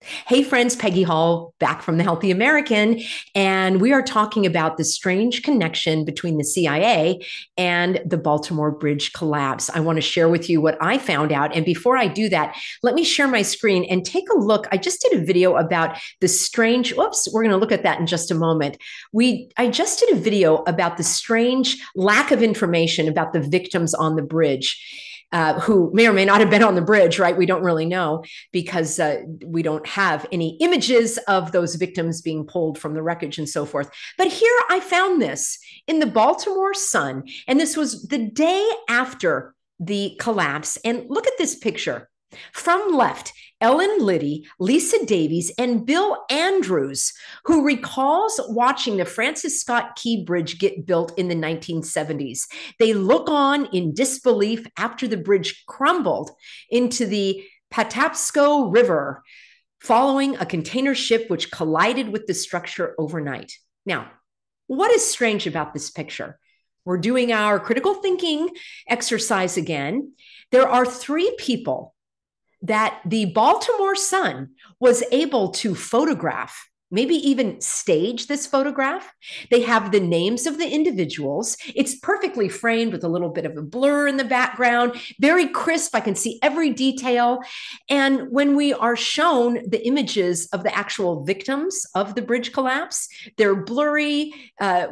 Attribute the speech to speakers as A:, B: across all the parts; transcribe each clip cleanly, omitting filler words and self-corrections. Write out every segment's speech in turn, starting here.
A: Hey friends, Peggy Hall back from the Healthy American, and we are talking about the strange connection between the CIA and the Baltimore Bridge collapse. I want to share with you what I found out. And before I do that, let me share my screen and take a look. I just did a video about the strange, whoops, we're going to look at that in just a moment. I just did a video about the strange lack of information about the victims on the bridge. Who may or may not have been on the bridge, right? We don't really know because we don't have any images of those victims being pulled from the wreckage and so forth. But here I found this in the Baltimore Sun, and this was the day after the collapse. And look at this picture. From left, Ellen Liddy, Lisa Davies, and Bill Andrews, who recalls watching the Francis Scott Key Bridge get built in the 1970s. They look on in disbelief after the bridge crumbled into the Patapsco River, following a container ship which collided with the structure overnight. Now, what is strange about this picture? We're doing our critical thinking exercise again. There are three people that the Baltimore Sun was able to photograph, maybe even stage this photograph. They have the names of the individuals. It's perfectly framed with a little bit of a blur in the background, very crisp. I can see every detail. And when we are shown the images of the actual victims of the bridge collapse, they're blurry.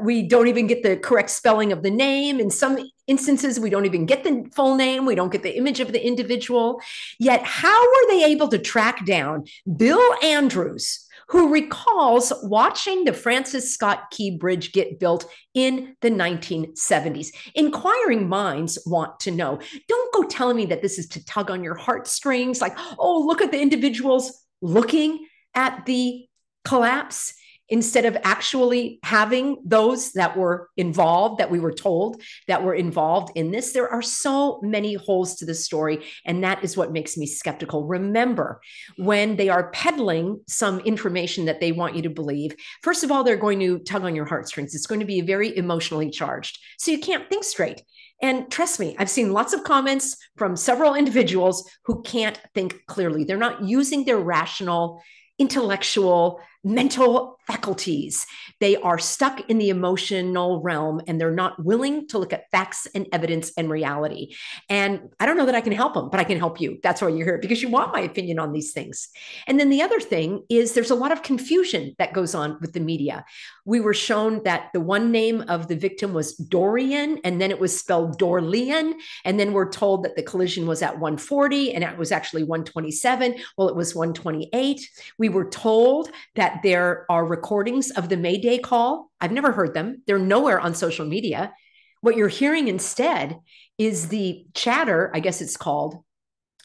A: We don't even get the correct spelling of the name. In some instances, we don't even get the full name. We don't get the image of the individual. Yet, how were they able to track down Bill Andrews, who recalls watching the Francis Scott Key Bridge get built in the 1970s? Inquiring minds want to know. Don't go telling me that this is to tug on your heartstrings, like, oh, look at the individuals looking at the collapse, instead of actually having those that were involved, that we were told that were involved in this. There are so many holes to the story, and that is what makes me skeptical. Remember, when they are peddling some information that they want you to believe, first of all, they're going to tug on your heartstrings. It's going to be very emotionally charged, so you can't think straight. And trust me, I've seen lots of comments from several individuals who can't think clearly. They're not using their rational, intellectual, mental faculties. They are stuck in the emotional realm, and they're not willing to look at facts and evidence and reality. And I don't know that I can help them, but I can help you. That's why you're here, because you want my opinion on these things. And then the other thing is there's a lot of confusion that goes on with the media. We were shown that the one name of the victim was Dorian, and then it was spelled Dorlian. And then we're told that the collision was at 140 and it was actually 127. Well, it was 128. We were told that there are recordings of the Mayday call. I've never heard them. They're nowhere on social media. What you're hearing instead is the chatter, I guess it's called,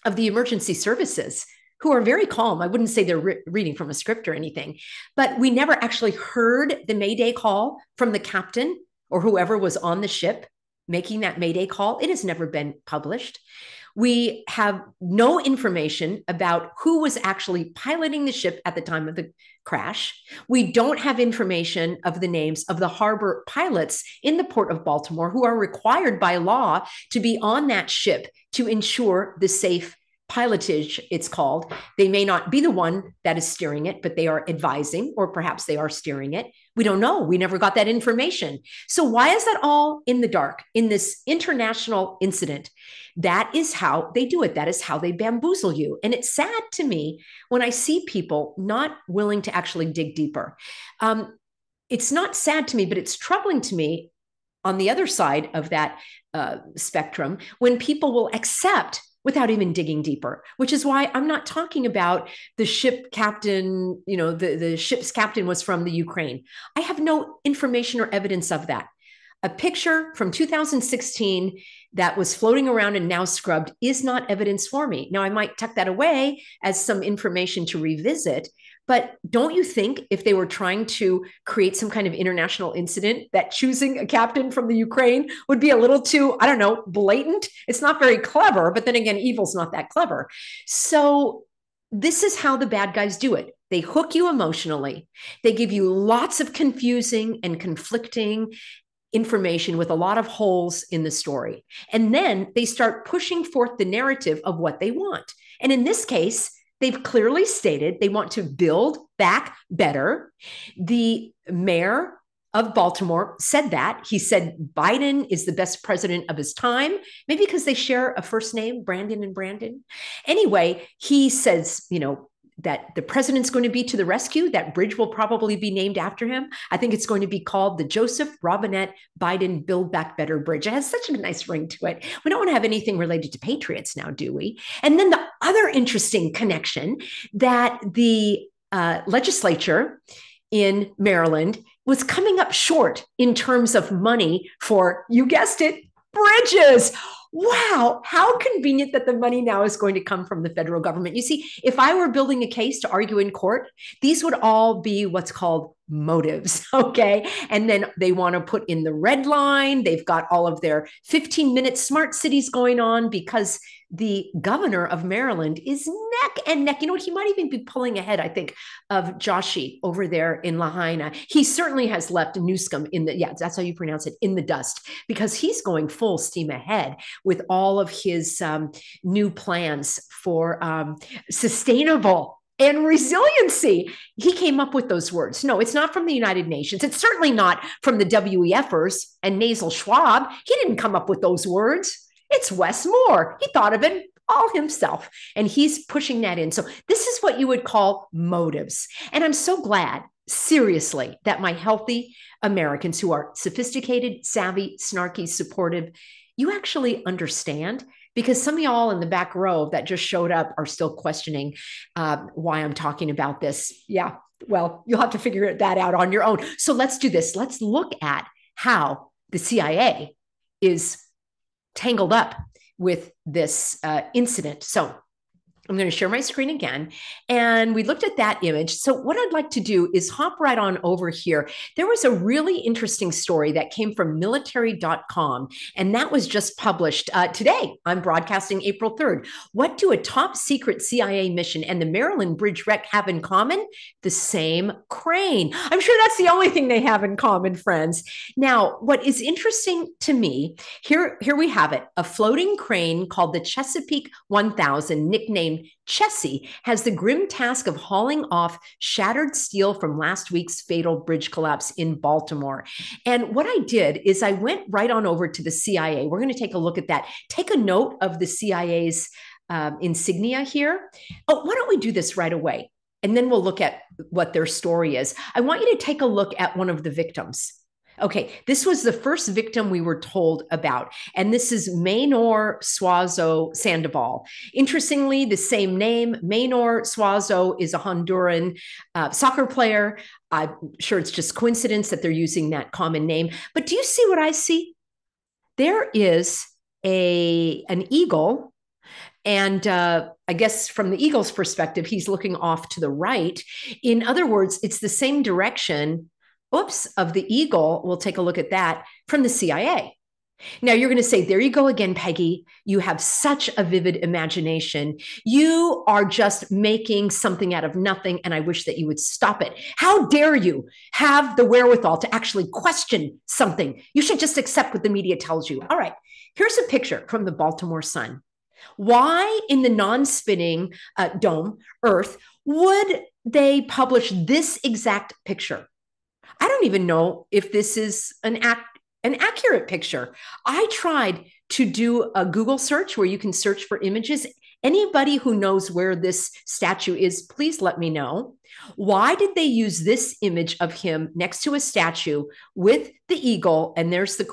A: of the emergency services, who are very calm. I wouldn't say they're reading from a script or anything, but we never actually heard the Mayday call from the captain or whoever was on the ship making that Mayday call. It has never been published. We have no information about who was actually piloting the ship at the time of the crash. We don't have information of the names of the harbor pilots in the port of Baltimore who are required by law to be on that ship to ensure the safe pilotage, it's called. They may not be the one that is steering it, but they are advising, or perhaps they are steering it. We don't know. We never got that information. So why is that all in the dark in this international incident? That is how they do it. That is how they bamboozle you. And it's sad to me when I see people not willing to actually dig deeper. It's not sad to me, but it's troubling to me on the other side of that spectrum when people will accept without even digging deeper, which is why I'm not talking about the ship captain, the ship's captain was from the Ukraine. I have no information or evidence of that. A picture from 2016 that was floating around and now scrubbed is not evidence for me. Now, I might tuck that away as some information to revisit, but don't you think if they were trying to create some kind of international incident, that choosing a captain from the Ukraine would be a little too, I don't know, blatant? It's not very clever, but then again, evil's not that clever. So this is how the bad guys do it. They hook you emotionally. They give you lots of confusing and conflicting information with a lot of holes in the story. And then they start pushing forth the narrative of what they want. And in this case, they've clearly stated they want to build back better. The mayor of Baltimore said that. He said Biden is the best president of his time, maybe because they share a first name, Brandon and Brandon. Anyway, he says, that the president's going to be to the rescue. That bridge will probably be named after him. I think it's going to be called the Joseph Robinette Biden Build Back Better Bridge. It has such a nice ring to it. We don't want to have anything related to patriots now, do we? And then the other interesting connection that the legislature in Maryland was coming up short in terms of money for, you guessed it, bridges. Wow, how convenient that the money now is going to come from the federal government. You see, if I were building a case to argue in court, these would all be what's called motives, okay? And then they want to put in the red line. They've got all of their 15-minute smart cities going on because the governor of Maryland is neck and neck. You know what? He might even be pulling ahead, I think, of Joshi over there in Lahaina. He certainly has left Newscomb in the, that's how you pronounce it, in the dust, because he's going full steam ahead with all of his new plans for sustainable and resiliency. He came up with those words. No, it's not from the United Nations. It's certainly not from the WEFers and Nasal Schwab. He didn't come up with those words. It's Wes Moore. He thought of it all himself, and he's pushing that in. So this is what you would call motives. And I'm so glad, seriously, that my healthy Americans who are sophisticated, savvy, snarky, supportive, you actually understand, because some of y'all in the back row that just showed up are still questioning why I'm talking about this. Yeah, well, you'll have to figure that out on your own. So let's do this. Let's look at how the CIA is tangled up with this incident. So I'm going to share my screen again. And we looked at that image. So what I'd like to do is hop right on over here. There was a really interesting story that came from military.com, and that was just published today. I'm broadcasting April 3rd. What do a top secret CIA mission and the Maryland Bridge wreck have in common? The same crane. I'm sure that's the only thing they have in common, friends. Now, what is interesting to me, here we have it, a floating crane called the Chesapeake 1000, nicknamed Chessie, has the grim task of hauling off shattered steel from last week's fatal bridge collapse in Baltimore. And what I did is I went right on over to the CIA. We're going to take a look at that. Take a note of the CIA's insignia here. Oh, why don't we do this right away? And then we'll look at what their story is. I want you to take a look at one of the victims. Okay, this was the first victim we were told about, and this is Maynor Suazo Sandoval. Interestingly, the same name, Maynor Suazo, is a Honduran soccer player. I'm sure it's just coincidence that they're using that common name. But do you see what I see? There is an eagle, and I guess from the eagle's perspective, he's looking off to the right. In other words, it's the same direction of the eagle. We'll take a look at that from the CIA. Now you're going to say, there you go again, Peggy. You have such a vivid imagination. You are just making something out of nothing, and I wish that you would stop it. How dare you have the wherewithal to actually question something? You should just accept what the media tells you. All right, here's a picture from the Baltimore Sun. Why in the non-spinning dome, Earth, would they publish this exact picture? I don't even know if this is an accurate picture. I tried to do a Google search where you can search for images. Anybody who knows where this statue is, please let me know. Why did they use this image of him next to a statue with the eagle? And there's the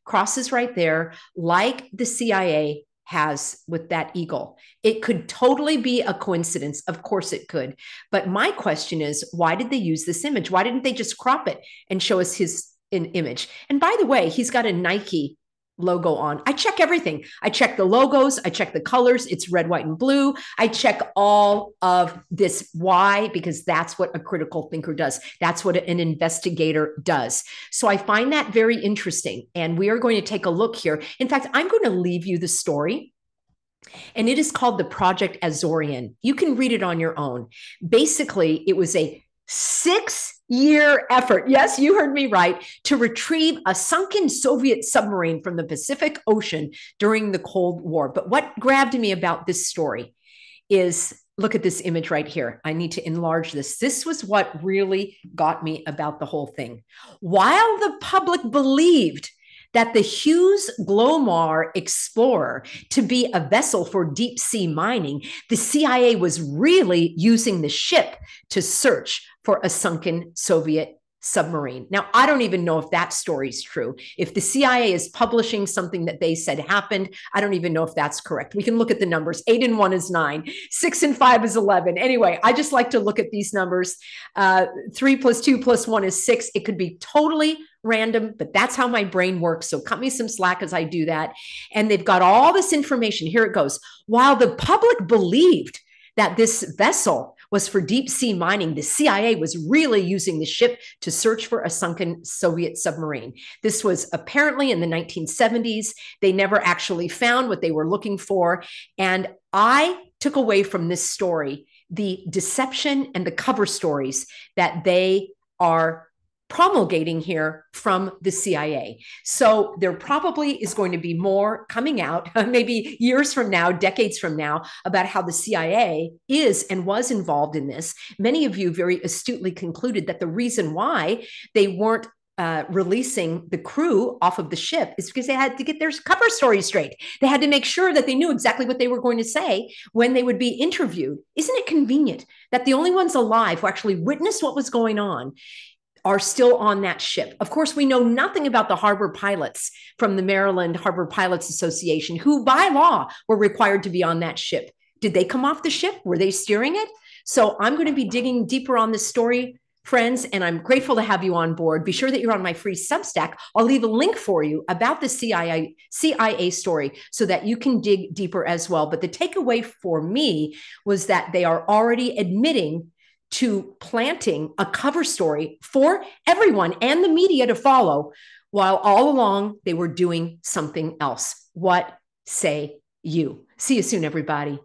A: crosses right there, like the CIA has with that eagle. It could totally be a coincidence. Of course it could. But my question is, why did they use this image? Why didn't they just crop it and show us his image? And by the way, he's got a Nike logo on. I check everything. I check the logos. I check the colors. It's red, white, and blue. I check all of this. Why? Because that's what a critical thinker does. That's what an investigator does. So I find that very interesting. And we are going to take a look here. In fact, I'm going to leave you the story. And it is called the Project Azorian. You can read it on your own. Basically, it was a 6-year effort. Yes, you heard me right, to retrieve a sunken Soviet submarine from the Pacific Ocean during the Cold War. But what grabbed me about this story is, look at this image right here. I need to enlarge this. This was what really got me about the whole thing. While the public believed that the Hughes Glomar Explorer to be a vessel for deep sea mining, the CIA was really using the ship to search for a sunken Soviet submarine. Now, I don't even know if that story is true. If the CIA is publishing something that they said happened, I don't even know if that's correct. We can look at the numbers. 8 and 1 is 9. 6 and 5 is 11. Anyway, I just like to look at these numbers. 3 plus 2 plus 1 is 6. It could be totally random, but that's how my brain works. So cut me some slack as I do that. And they've got all this information. Here it goes. While the public believed that this vessel was for deep sea mining, the CIA was really using the ship to search for a sunken Soviet submarine. This was apparently in the 1970s. They never actually found what they were looking for. And I took away from this story the deception and the cover stories that they are promulgating here from the CIA. So there probably is going to be more coming out, maybe years from now, decades from now, about how the CIA is and was involved in this. Many of you very astutely concluded that the reason why they weren't releasing the crew off of the ship is because they had to get their cover story straight. They had to make sure that they knew exactly what they were going to say when they would be interviewed. Isn't it convenient that the only ones alive who actually witnessed what was going on are still on that ship? Of course, we know nothing about the harbor pilots from the Maryland Harbor Pilots Association, who by law were required to be on that ship. Did they come off the ship? Were they steering it? So I'm going to be digging deeper on this story, friends, and I'm grateful to have you on board. Be sure that you're on my free Substack. I'll leave a link for you about the CIA story so that you can dig deeper as well. But the takeaway for me was that they are already admitting to planting a cover story for everyone and the media to follow, while all along they were doing something else. What say you? See you soon, everybody.